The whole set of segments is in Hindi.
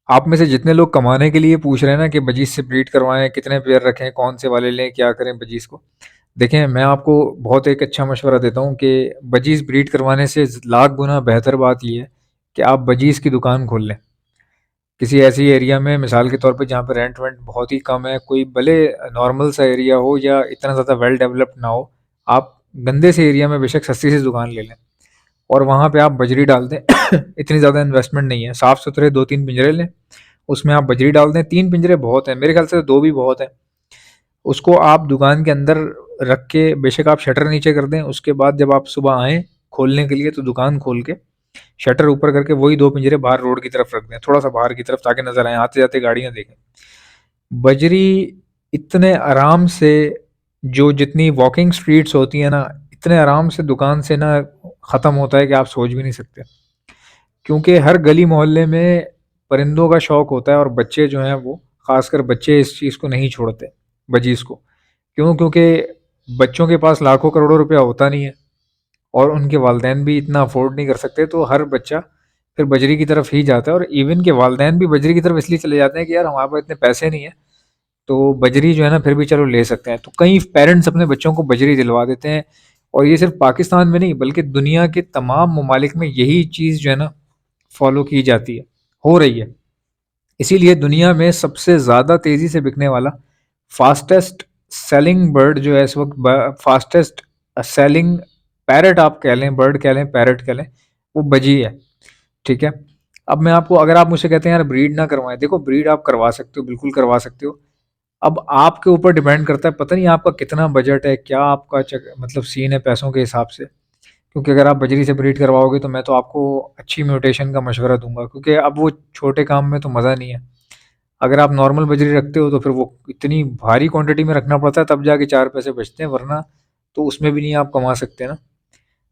आप में से जितने लोग कमाने के लिए पूछ रहे हैं ना कि बजीज से ब्रीड करवाएं, कितने पेयर रखें, कौन से वाले लें, क्या करें बजीज को, देखें मैं आपको बहुत एक अच्छा मशवरा देता हूँ कि बजीज ब्रीड करवाने से लाख गुना बेहतर बात यह है कि आप बजीज की दुकान खोल लें किसी ऐसी एरिया में, मिसाल के तौर पे जहाँ पे रेंट वेंट बहुत ही कम है, कोई भले नॉर्मल सा एरिया हो या इतना ज़्यादा वेल डेवलप्ड ना हो, आप गंदे से एरिया में बेशक सस्ती सी दुकान ले लें और वहाँ पे आप बजरी डाल दें। इतनी ज़्यादा इन्वेस्टमेंट नहीं है, साफ़ सुथरे 2-3 पिंजरे लें, उसमें आप बजरी डाल दें, 3 पिंजरे बहुत हैं, मेरे ख्याल से 2 भी बहुत है। उसको आप दुकान के अंदर रख के बेशक आप शटर नीचे कर दें, उसके बाद जब आप सुबह आएँ खोलने के लिए तो दुकान खोल के शटर ऊपर करके वही 2 पिंजरे बाहर रोड की तरफ रख दें, थोड़ा-सा बाहर की तरफ ताकि नज़र आएँ, आते-जाते गाड़ियाँ देखें। बजरी इतने आराम से, जो जितनी वॉकिंग स्ट्रीट्स होती हैं ना, इतने आराम से दुकान से ना ख़त्म होता है कि आप सोच भी नहीं सकते। क्योंकि हर गली मोहल्ले में परिंदों का शौक होता है और बच्चे जो हैं वो, ख़ासकर बच्चे इस चीज़ को नहीं छोड़ते, बजीज़ को। क्यों? क्योंकि बच्चों के पास लाखों करोड़ों रुपया होता नहीं है और उनके वालिदैन भी इतना अफ़ोर्ड नहीं कर सकते, तो हर बच्चा फिर बजरी की तरफ ही जाता है और इवन के वालिदैन भी बजरी की तरफ इसलिए चले जाते हैं कि यार हमारे पास इतने पैसे नहीं है, तो बजरी जो है ना फिर भी चलो ले सकते हैं। तो कई पेरेंट्स अपने बच्चों को बजरी दिलवा देते हैं और ये सिर्फ पाकिस्तान में नहीं बल्कि दुनिया के तमाम ममालिक में यही चीज़ जो है ना फॉलो की जाती है, हो रही है। इसीलिए दुनिया में सबसे ज़्यादा तेज़ी से बिकने वाला, फास्टेस्ट सेलिंग बर्ड जो है इस वक्त, फास्टेस्ट सेलिंग पैरट आप कह लें, बर्ड कह लें, पैरट कह लें, वो बजी है। ठीक है। अब मैं आपको, अगर आप मुझसे कहते हैं यार ब्रीड ना करवाएं, देखो ब्रीड आप करवा सकते हो, बिल्कुल करवा सकते हो। अब आपके ऊपर डिपेंड करता है, पता नहीं आपका कितना बजट है, क्या आपका मतलब सीन है पैसों के हिसाब से। क्योंकि अगर आप बजरी से ब्रीड करवाओगे तो मैं तो आपको अच्छी म्यूटेशन का मशवरा दूंगा, क्योंकि अब वो छोटे काम में तो मज़ा नहीं है। अगर आप नॉर्मल बजरी रखते हो तो फिर वो इतनी भारी क्वांटिटी में रखना पड़ता है, तब जाके 4 पैसे बचते हैं, वरना तो उसमें भी नहीं आप कमा सकते ना।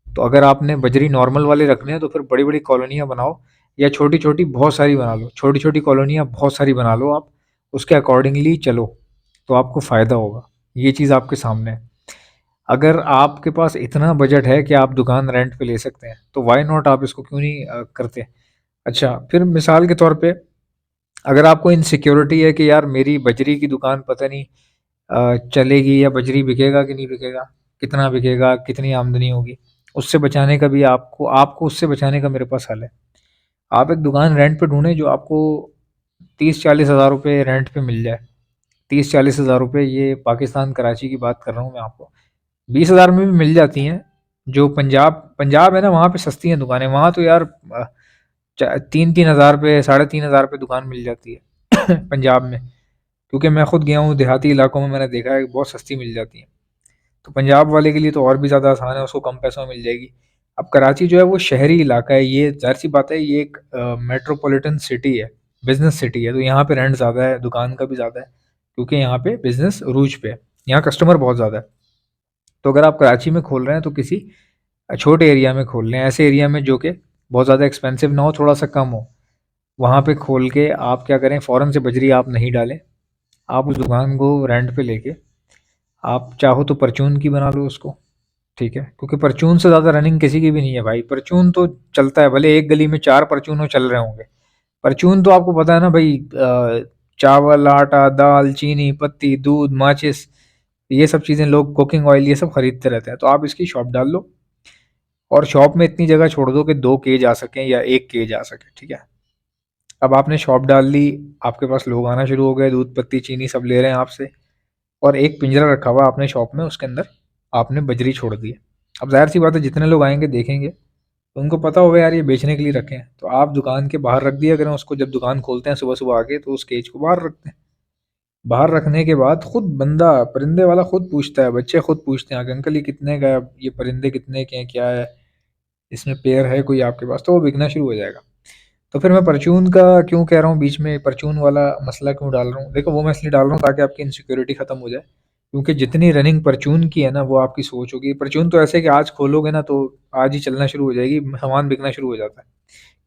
तो अगर आपने बजरी नॉर्मल वाले रखने हैं तो फिर बड़ी बड़ी कॉलोनियाँ बनाओ, या छोटी छोटी बहुत सारी बना लो, छोटी छोटी कॉलोनियाँ बहुत सारी बना लो आप, उसके अकॉर्डिंगली चलो, तो आपको फ़ायदा होगा। ये चीज़ आपके सामने है। अगर आपके पास इतना बजट है कि आप दुकान रेंट पे ले सकते हैं तो वाई नॉट, आप इसको क्यों नहीं करते। अच्छा, फिर मिसाल के तौर पे अगर आपको इनसिक्योरिटी है कि यार मेरी बजरी की दुकान पता नहीं चलेगी, या बजरी बिकेगा कि नहीं बिकेगा, कितना बिकेगा, कितनी आमदनी होगी, उससे बचाने का भी आपको आपको उससे बचाने का मेरे पास हल है। आप एक दुकान रेंट पे ढूंढें जो आपको 30-40 हज़ार रुपये रेंट पे मिल जाए। 30-40 हज़ार रुपये, ये पाकिस्तान कराची की बात कर रहा हूँ मैं आपको। 20 हज़ार में भी मिल जाती हैं। जो पंजाब पंजाब है ना, वहाँ पे सस्ती हैं दुकानें, वहाँ तो यार 3-3 हज़ार पे, 3,500 पे दुकान मिल जाती है। पंजाब में, क्योंकि मैं खुद गया हूँ देहाती इलाकों में, मैंने देखा है कि बहुत सस्ती मिल जाती है। तो पंजाब वाले के लिए तो और भी ज़्यादा आसान है, उसको कम पैसों में मिल जाएगी। अब कराची जो है वो शहरी इलाका है, ये ज़ाहिर सी बात है, ये एक मेट्रोपॉलिटन सिटी है, बिजनेस सिटी है, तो यहाँ पे रेंट ज़्यादा है, दुकान का भी ज़्यादा है, क्योंकि यहाँ पे बिजनेस अरूज पे है, यहाँ कस्टमर बहुत ज़्यादा है। तो अगर आप कराची में खोल रहे हैं तो किसी छोटे एरिया में खोल लें, ऐसे एरिया में जो कि बहुत ज़्यादा एक्सपेंसिव ना हो, थोड़ा सा कम हो, वहाँ पे खोल के आप क्या करें, फ़ौरन से बजरी आप नहीं डालें, आप उस दुकान को रेंट पे लेके, आप चाहो तो परचून की बना लो उसको। ठीक है, क्योंकि परचून से ज़्यादा रनिंग किसी की भी नहीं है भाई। परचून तो चलता है, भले एक गली में 4 परचून चल रहे होंगे, परचून तो आपको पता है ना भाई, चावल, आटा, दाल, चीनी, पत्ती, दूध, माचिस, ये सब चीज़ें, लोग कुकिंग ऑयल ये सब खरीदते रहते हैं। तो आप इसकी शॉप डाल लो और शॉप में इतनी जगह छोड़ दो कि 2 केज आ सकें या 1 केज आ सके। ठीक है। अब आपने शॉप डाल ली, आपके पास लोग आना शुरू हो गए, दूध, पत्ती, चीनी सब ले रहे हैं आपसे, और एक पिंजरा रखा हुआ आपने शॉप में, उसके अंदर आपने बजरी छोड़ दी है। अब ज़ाहिर सी बात है, जितने लोग आएंगे देखेंगे तो उनको पता होगा यार ये बेचने के लिए रखे हैं, तो आप दुकान के बाहर रख दिया करें उसको। जब दुकान खोलते हैं सुबह सुबह आके, तो उस केज को बाहर रखते हैं। बाहर रखने के बाद खुद बंदा, परिंदे वाला खुद पूछता है, बच्चे खुद पूछते हैं कि अंकल ये कितने का है, ये परिंदे कितने के हैं, क्या है इसमें, पेयर है कोई आपके पास, तो वो बिकना शुरू हो जाएगा। तो फिर मैं परचून का क्यों कह रहा हूँ बीच में, परचून वाला मसला क्यों डाल रहा हूँ, देखो वो मैं इसलिए डाल रहा हूँ ताकि आपकी इनसिक्योरिटी खत्म हो जाए। क्योंकि जितनी रनिंग परचून की है ना, वो आपकी सोच होगी। परचून तो ऐसे है कि आज खोलोगे ना तो आज ही चलना शुरू हो जाएगी, सामान बिकना शुरू हो जाता है।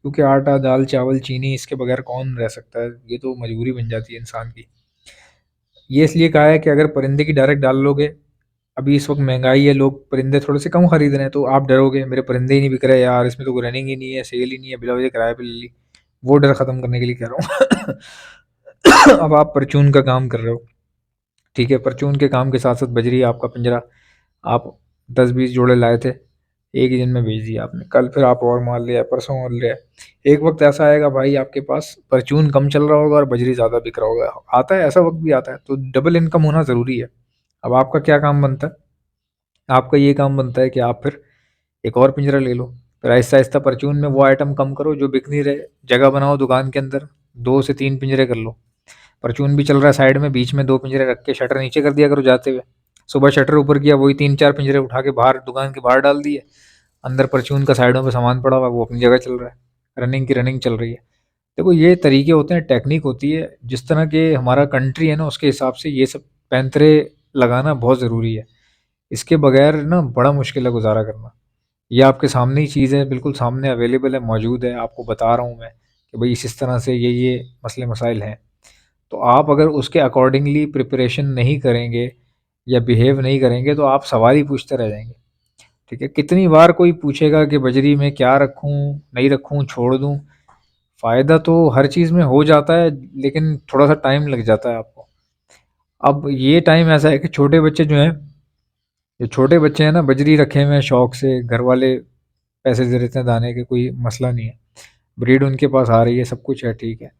क्योंकि आटा, दाल, चावल, चीनी, इसके बगैर कौन रह सकता है, ये तो मजबूरी बन जाती है इंसान की। ये इसलिए कहा है कि अगर परिंदे की डायरेक्ट डाल लोगे, अभी इस वक्त महंगाई है, लोग परिंदे थोड़े से कम खरीद रहे हैं, तो आप डरोगे मेरे परिंदे ही नहीं बिक रहे यार, इसमें तो कोई रनिंग ही नहीं है, सेल ही नहीं है, बिला वजह किराए पे ले ली। वो डर खत्म करने के लिए कह रहा हूँ। अब आप परचून का काम कर रहे हो, ठीक है, परचून के काम के साथ साथ बजरी आपका पिंजरा आप 10-20 जोड़े लाए थे, एक ही दिन में बेच दिया आपने, कल फिर आप और माल लिया, परसों और लिया। एक वक्त ऐसा आएगा भाई आपके पास परचून कम चल रहा होगा और बजरी ज़्यादा बिक रहा होगा, आता है, ऐसा वक्त भी आता है, तो डबल इनकम होना ज़रूरी है। अब आपका क्या काम बनता है? आपका ये काम बनता है कि आप फिर एक और पिंजरा ले लो, फिर आहिस्ता आहिस्ता परचून में वो आइटम कम करो जो बिक नहीं रहे, जगह बनाओ दुकान के अंदर, 2 से 3 पिंजरे कर लो। परचून भी चल रहा है साइड में, बीच में 2 पिंजरे रख के शटर नीचे कर दिया करो जाते हुए। सुबह शटर ऊपर किया, वही 3-4 पिंजरे उठा के बाहर दुकान के बाहर डाल दिए, अंदर परचून का साइडों पे सामान पड़ा हुआ, वो अपनी जगह चल रहा है, रनिंग की रनिंग चल रही है। देखो ये तरीके होते हैं, टेक्निक होती है, जिस तरह के हमारा कंट्री है ना उसके हिसाब से ये सब पैंतरे लगाना बहुत ज़रूरी है। इसके बगैर ना बड़ा मुश्किल है गुजारा करना। ये आपके सामने ही चीज़ है, बिल्कुल सामने अवेलेबल है, मौजूद है, आपको बता रहा हूँ मैं कि भाई इस तरह से ये मसले मसाइल हैं। तो आप अगर उसके अकॉर्डिंगली प्रिपरेशन नहीं करेंगे या बिहेव नहीं करेंगे तो आप सवाल ही पूछते रह जाएंगे। ठीक है, कितनी बार कोई पूछेगा कि बजरी में क्या रखूं, नहीं रखूं, छोड़ दूं। फ़ायदा तो हर चीज़ में हो जाता है, लेकिन थोड़ा सा टाइम लग जाता है आपको। अब ये टाइम ऐसा है कि छोटे बच्चे जो हैं, जो छोटे बच्चे हैं ना, बजरी रखे हुए हैं शौक से, घर वाले पैसे दे देते हैं दाने के, कोई मसला नहीं है, ब्रीड उनके पास आ रही है, सब कुछ है, ठीक है।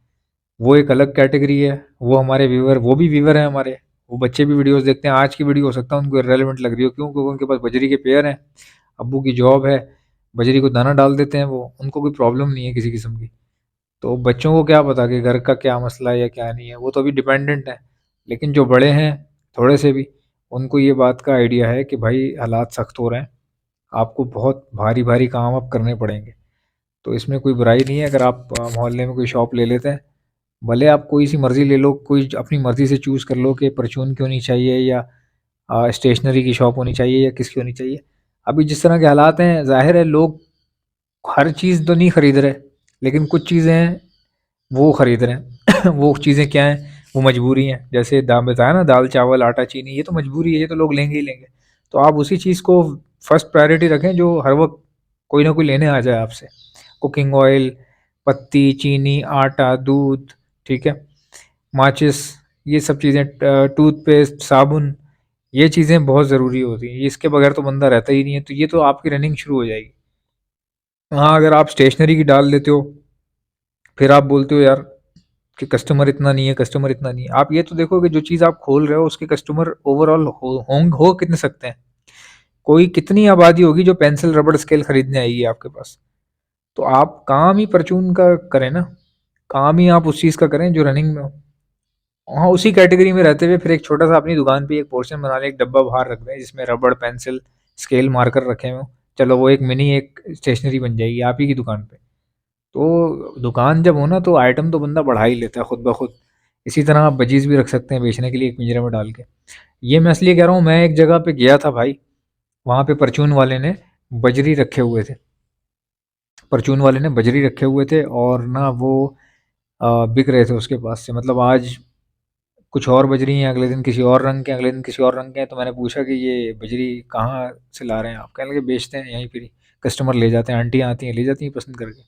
वो एक अलग कैटेगरी है, वो हमारे व्यूअर, वो भी व्यूअर हैं हमारे, वो बच्चे भी वीडियोस देखते हैं। आज की वीडियो हो सकता है उनको इररेलेवेंट लग रही हो, क्यों? क्योंकि उनके पास बजरी के पेयर हैं, अब्बू की जॉब है, बजरी को दाना डाल देते हैं वो, उनको कोई प्रॉब्लम नहीं है किसी किस्म की। तो बच्चों को क्या पता कि घर का क्या मसला है या क्या नहीं है, वो तो अभी डिपेंडेंट है। लेकिन जो बड़े हैं थोड़े से भी, उनको ये बात का आइडिया है कि भाई हालात सख्त हो रहे हैं, आपको बहुत भारी भारी काम अब करने पड़ेंगे। तो इसमें कोई बुराई नहीं है अगर आप मोहल्ले में कोई शॉप ले लेते हैं, भले आप कोई सी मर्जी ले लो, कोई अपनी मर्जी से चूज़ कर लो कि परचून की होनी चाहिए या स्टेशनरी की शॉप होनी चाहिए या किसकी होनी चाहिए। अभी जिस तरह के हालात हैं, जाहिर है लोग हर चीज़ तो नहीं खरीद रहे, लेकिन कुछ चीज़ें हैं वो खरीद रहे हैं। वो चीज़ें क्या हैं? वो मजबूरी हैं, जैसे दाम बताया ना, दाल चावल आटा चीनी, ये तो मजबूरी है, ये तो लोग लेंगे ही लेंगे। तो आप उसी चीज़ को फर्स्ट प्रायोरिटी रखें जो हर वक्त कोई ना कोई लेने आ जाए आपसे। कुकिंग ऑयल, पत्ती, चीनी, आटा, दूध, ठीक है, माचिस, ये सब चीज़ें, टूथपेस्ट, साबुन, ये चीज़ें बहुत ज़रूरी होती हैं, इसके बगैर तो बंदा रहता ही नहीं है, तो ये तो आपकी रनिंग शुरू हो जाएगी। हाँ, अगर आप स्टेशनरी की डाल देते हो, फिर आप बोलते हो यार कि कस्टमर इतना नहीं है, कस्टमर इतना नहीं है। आप ये तो देखो कि जो चीज़ आप खोल रहे हो उसके कस्टमर ओवरऑल हो कितने सकते हैं। कोई कितनी आबादी होगी जो पेंसिल रबड़ स्केल खरीदने आएगी आपके पास। तो आप काम ही परचून का करें ना, काम ही आप उस चीज़ का करें जो रनिंग में हो। हाँ, उसी कैटेगरी में रहते हुए फिर एक छोटा सा अपनी दुकान पे एक पोर्शन बना लें, एक डब्बा बाहर रख दें जिसमें रबड़, पेंसिल, स्केल, मार्कर रखे हों। चलो वो एक मिनी एक स्टेशनरी बन जाएगी आप ही की दुकान पे। तो दुकान जब हो ना तो आइटम तो बंदा बढ़ा ही लेता है खुद ब खुद। इसी तरह आप बजीज भी रख सकते हैं बेचने के लिए एक पिंजरे में डाल के। ये मैं इसलिए कह रहा हूँ, मैं एक जगह पे गया था भाई, वहाँ पे परचून वाले ने बजरी रखे हुए थे, परचून वाले ने बजरी रखे हुए थे और ना वो बिक रहे थे उसके पास से। मतलब आज कुछ और बजरी हैं, अगले दिन किसी और रंग के, अगले दिन किसी और रंग के हैं। तो मैंने पूछा कि ये बजरी कहाँ से ला रहे हैं आप? कहने लगे बेचते हैं यहीं पर ही, कस्टमर ले जाते हैं, आंटियाँ आती हैं ले जाती हैं पसंद करके।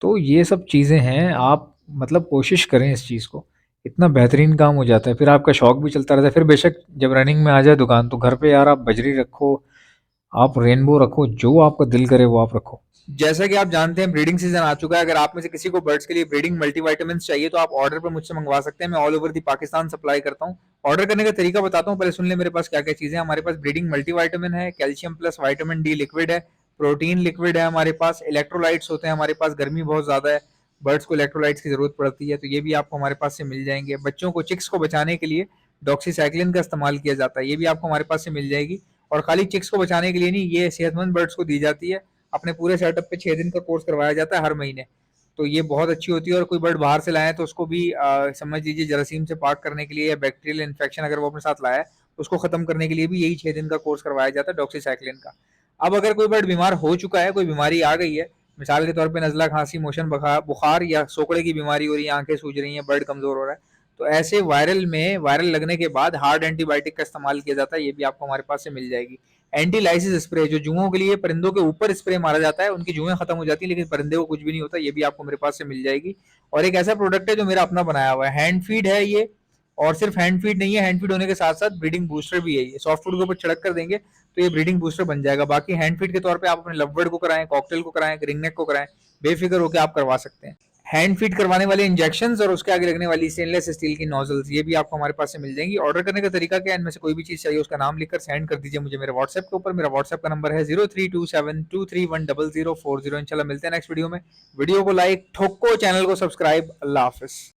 तो ये सब चीज़ें हैं, आप मतलब कोशिश करें इस चीज़ को, इतना बेहतरीन काम हो जाता है, फिर आपका शौक भी चलता रहता है। फिर बेशक जब रनिंग में आ जाए दुकान, तो घर पे यार आप बजरी रखो, आप रेनबो रखो, जो आपका दिल करे वो आप रखो। जैसा कि आप जानते हैं ब्रीडिंग सीजन आ चुका है। अगर आप में से किसी को बर्ड्स के लिए ब्रीडिंग मल्टीविटामिन चाहिए तो आप ऑर्डर पर मुझसे मंगवा सकते हैं। मैं all over the Pakistan supply करता हूँ। ऑर्डर करने का तरीका बताता हूँ, पहले सुन ले मेरे पास क्या क्या चीजें हैं। हमारे पास ब्रीडिंग मल्टीविटामिन है, calcium plus vitamin D liquid है, प्रोटीन लिक्विड है हमारे पास, इलेक्ट्रोलाइट्स होते हैं हमारे पास, गर्मी बहुत ज्यादा है, बर्ड्स को इलेक्ट्रोलाइट्स की जरूरत पड़ती है, तो ये भी आपको हमारे पास से मिल जाएंगे। बच्चों को, चिक्स को बचाने के लिए डॉक्सीसाइक्लिन का इस्तेमाल किया जाता है, ये भी आपको हमारे पास से मिल जाएगी। और खाली चिक्स को बचाने के लिए नहीं, ये सेहतमंद बर्ड्स को दी जाती है। अपने पूरे सेटअप पे 6 दिन का कोर्स करवाया जाता है हर महीने। तो ये बहुत अच्छी होती है। और कोई बर्ड बाहर से लाए तो उसको भी समझ लीजिए जरासीम से पाक करने के लिए, या बैक्टीरियल इन्फेक्शन अगर वो अपने साथ लाया है उसको खत्म करने के लिए भी यही 6 दिन का कोर्स करवाया जाता है डॉक्सीसाइक्लिन का। अब अगर कोई बर्ड बीमार हो चुका है, कोई बीमारी आ गई है, मिसाल के तौर पे नजला, खांसी, मोशन, बुखार या सोकड़े की बीमारी हो रही है, आंखें सूज रही हैं, बर्ड कमजोर हो रहा है, तो ऐसे वायरल लगने के बाद हार्ड एंटीबायोटिक का इस्तेमाल किया जाता है, ये भी आपको हमारे पास से मिल जाएगी। एंटी लाइसिस स्प्रे, जो जुओं के लिए परिंदों के ऊपर स्प्रे मारा जाता है, उनकी जुएं खत्म हो जाती है लेकिन परिंदे को कुछ भी नहीं होता, ये भी आपको मेरे पास से मिल जाएगी। और एक ऐसा प्रोडक्ट है जो मेरा अपना बनाया हुआ है, हैंड फीड है ये, और सिर्फ हैंड फीड नहीं है, हैंड फीड होने के साथ साथ ब्रीडिंग बूस्टर भी है। ये सॉफ्ट फूड के ऊपर छिड़क कर देंगे तो ये ब्रीडिंग बूस्टर बन जाएगा। बाकी हैंड फीड के तौर पे आप अपने लवबर्ड को कराएं, कॉकटेल को कराएं, रिंगनेक को कराएं, बेफिक्र होकर आप करवा सकते हैं। हैंड फीड करवाने वाले इंजेक्शंस और उसके आगे लगने वाली स्टेनलेस स्टील की नोजल्स, ये भी आपको हमारे पास से मिल जाएंगी। ऑर्डर करने का तरीका क्या है, इनमें से कोई भी चीज चाहिए उसका नाम लिखकर सेंड कर दीजिए मुझे मेरे व्हाट्सएप के ऊपर। मेरा व्हाट्सएप का नंबर है 0327231040। इंशाल्लाह मिलते हैं नेक्स्ट वीडियो में। वीडियो को लाइक ठोको, चैनल को सब्सक्राइब। अल्लाह हाफिज।